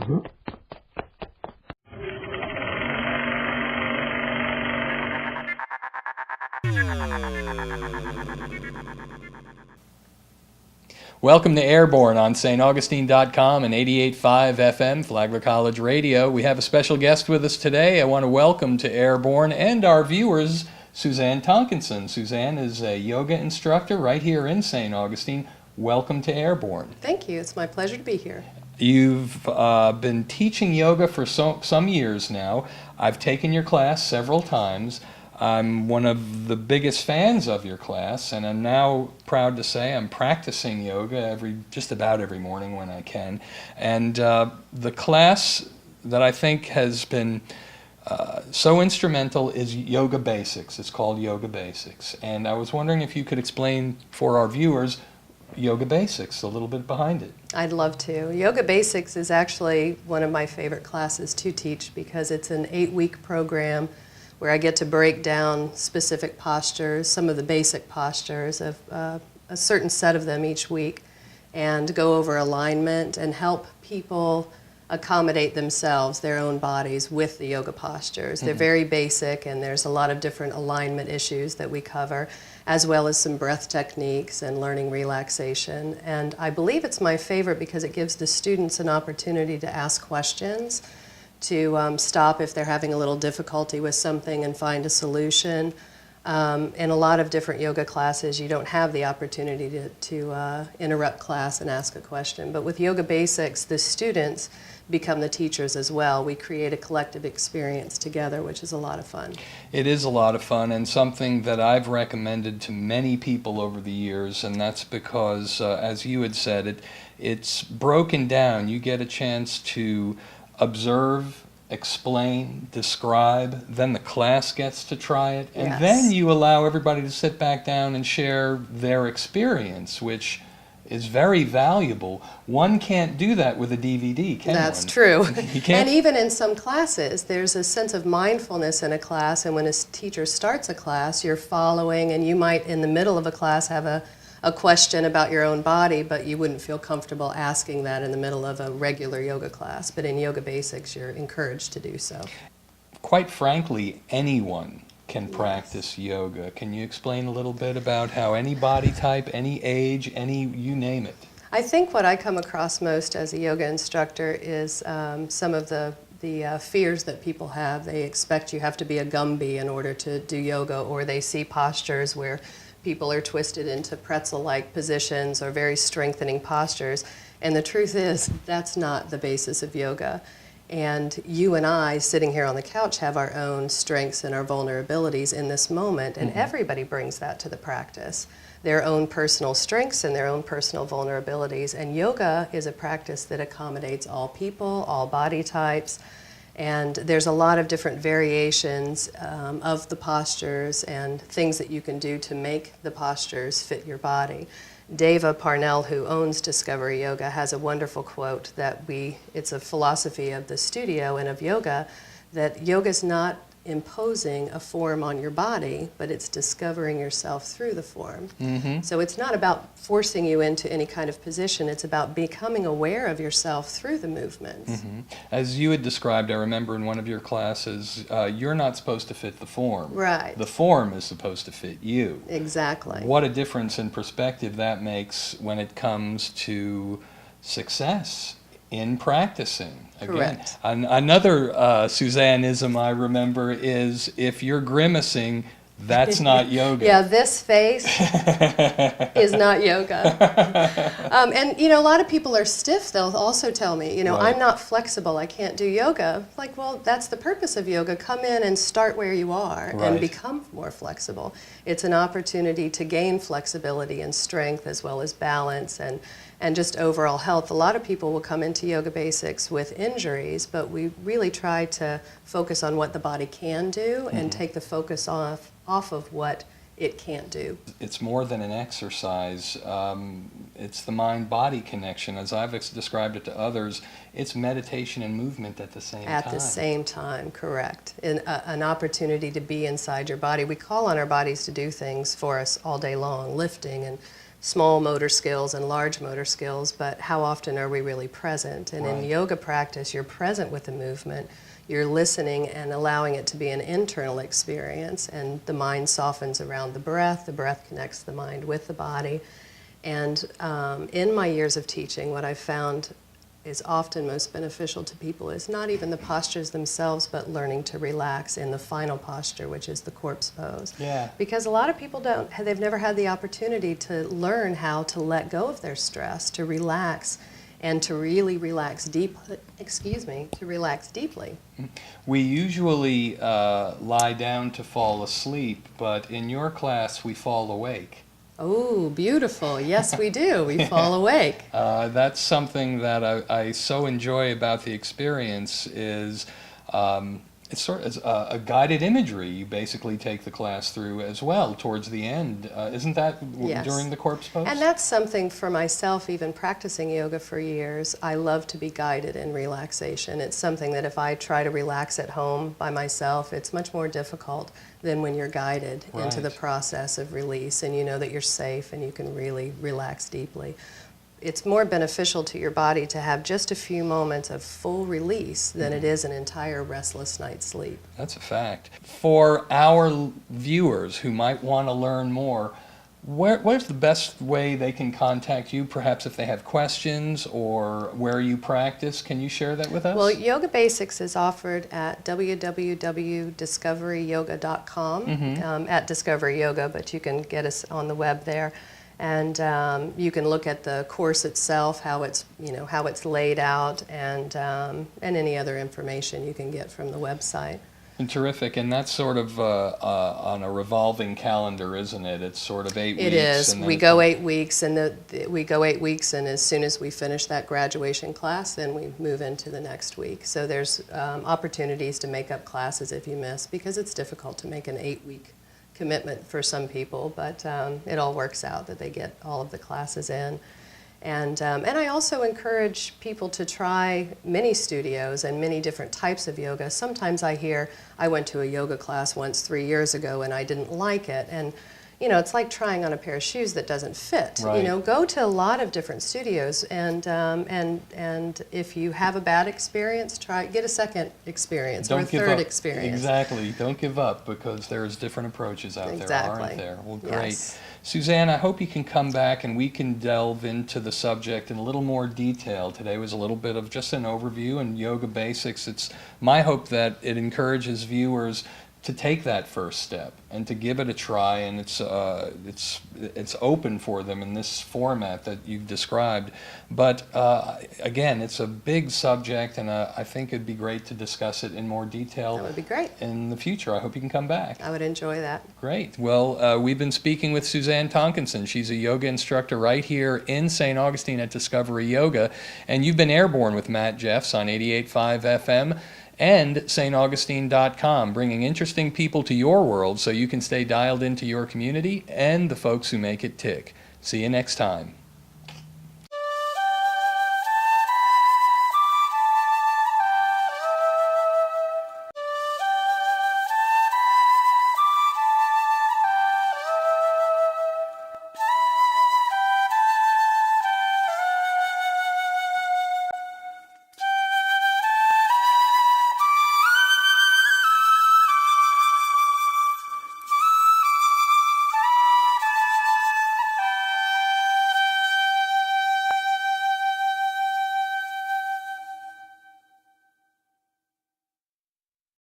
Welcome to Airborne on staugustine.com and 88.5 FM, Flagler College Radio. We have a special guest with us today. I want to welcome to Airborne and our viewers, Suzanne Tonkinson. Suzanne is a yoga instructor right here in St. Augustine. Welcome to Airborne. Thank you. It's my pleasure to be here. You've been teaching yoga for some years now. I've taken your class several times. I'm one of the biggest fans of your class, and I'm now proud to say I'm practicing yoga just about every morning when I can. And the class that I think has been so instrumental is Yoga Basics. It's called Yoga Basics. And I was wondering if you could explain for our viewers Yoga Basics, a little bit behind it. I'd love to. Yoga Basics is actually one of my favorite classes to teach because it's an 8-week program where I get to break down specific postures, some of the basic postures of a certain set of them each week, and go over alignment and help people accommodate themselves, their own bodies, with the yoga postures. They're very basic, and there's a lot of different alignment issues that we cover, as well as some breath techniques and learning relaxation. And I believe it's my favorite because it gives the students an opportunity to ask questions, to stop if they're having a little difficulty with something and find a solution. In a lot of different yoga classes, you don't have the opportunity to interrupt class and ask a question. But with Yoga Basics, the students become the teachers as well. We create a collective experience together, which is a lot of fun. It is a lot of fun, and something that I've recommended to many people over the years, and that's because, as you had said, it's broken down. You get a chance to observe, explain, describe, then the class gets to try it, and then you allow everybody to sit back down and share their experience, which is very valuable. One can't do that with a DVD, can one? That's true. You can't? And even in some classes, there's a sense of mindfulness in a class, and when a teacher starts a class, you're following, and you might, in the middle of a class, have a question about your own body, but you wouldn't feel comfortable asking that in the middle of a regular yoga class. But in Yoga Basics, you're encouraged to do so. Quite frankly, anyone can practice yoga. Can you explain a little bit about how any body type, any age, you name it? I think what I come across most as a yoga instructor is some of the fears that people have. They expect you have to be a Gumby in order to do yoga, or they see postures where people are twisted into pretzel-like positions or very strengthening postures. And the truth is, that's not the basis of yoga. And you and I, sitting here on the couch, have our own strengths and our vulnerabilities in this moment, and everybody brings that to the practice. Their own personal strengths and their own personal vulnerabilities. And yoga is a practice that accommodates all people, all body types, and there's a lot of different variations of the postures and things that you can do to make the postures fit your body. Deva Parnell, who owns Discovery Yoga, has a wonderful quote that it's a philosophy of the studio and of yoga, that yoga's not imposing a form on your body, but it's discovering yourself through the form. So it's not about forcing you into any kind of position, it's about becoming aware of yourself through the movements. As you had described, I remember in one of your classes, you're not supposed to fit the form. Right. The form is supposed to fit you. Exactly. What a difference in perspective that makes when it comes to success in practicing. Again, correct. Another Suzanneism I remember is, if you're grimacing, that's not yoga. Yeah, this face is not yoga. And, a lot of people are stiff. They'll also tell me, I'm not flexible. I can't do yoga. Like, well, that's the purpose of yoga. Come in and start where you are and become more flexible. It's an opportunity to gain flexibility and strength, as well as balance and just overall health. A lot of people will come into Yoga Basics with injuries, but we really try to focus on what the body can do and take the focus off of what it can't do. It's more than an exercise. It's the mind-body connection. As I've described it to others, it's meditation and movement at the same time. At the same time, correct. An opportunity to be inside your body. We call on our bodies to do things for us all day long, lifting and small motor skills and large motor skills, but how often are we really present? And in Right. yoga practice, you're present with the movement, you're listening and allowing it to be an internal experience, and the mind softens around the breath connects the mind with the body. And in my years of teaching, what I've found is often most beneficial to people is not even the postures themselves, but learning to relax in the final posture, which is the corpse pose. Yeah. Because a lot of people they've never had the opportunity to learn how to let go of their stress, to relax, and to really relax to relax deeply. We usually lie down to fall asleep, but in your class we fall awake. Oh, beautiful. Yes, we do. We fall awake. That's something that I so enjoy about the experience is it's sort of a guided imagery you basically take the class through as well towards the end. Isn't that Yes. during the corpse pose? And that's something for myself, even practicing yoga for years, I love to be guided in relaxation. It's something that if I try to relax at home by myself, it's much more difficult than when you're guided into the Right. process of release and you know that you're safe and you can really relax deeply. It's more beneficial to your body to have just a few moments of full release than it is an entire restless night's sleep. That's a fact. For our viewers who might want to learn more, where's the best way they can contact you, perhaps if they have questions or where you practice? Can you share that with us? Well, Yoga Basics is offered at www.discoveryyoga.com, at Discovery Yoga, but you can get us on the web there. And you can look at the course itself, how it's laid out, and any other information you can get from the website. And terrific, and that's sort of on a revolving calendar, isn't it? It's sort of 8 weeks. It is. And We then- go 8 weeks, and we go 8 weeks, and as soon as we finish that graduation class, then we move into the next week. So there's opportunities to make up classes if you miss, because it's difficult to make an 8-week commitment for some people, but it all works out that they get all of the classes in. And I also encourage people to try many studios and many different types of yoga. Sometimes I hear, I went to a yoga class once 3 years ago and I didn't like it. And it's like trying on a pair of shoes that doesn't fit. Right. Go to a lot of different studios, and if you have a bad experience, get a second experience or a Don't give third up. experience. Exactly. Don't give up, because there's different approaches out there, Exactly. aren't there? Well, great. Yes. Suzanne, I hope you can come back and we can delve into the subject in a little more detail. Today was a little bit of just an overview and yoga basics. It's my hope that it encourages viewers to take that first step and to give it a try, and it's open for them in this format that you've described. But again, it's a big subject, and I think it'd be great to discuss it in more detail. That would be great. In the future. I hope you can come back. I would enjoy that. Great. Well, we've been speaking with Suzanne Tonkinson. She's a yoga instructor right here in St. Augustine at Discovery Yoga, and you've been airborne with Matt Jeffs on 88.5 FM. and staugustine.com, bringing interesting people to your world so you can stay dialed into your community and the folks who make it tick. See you next time.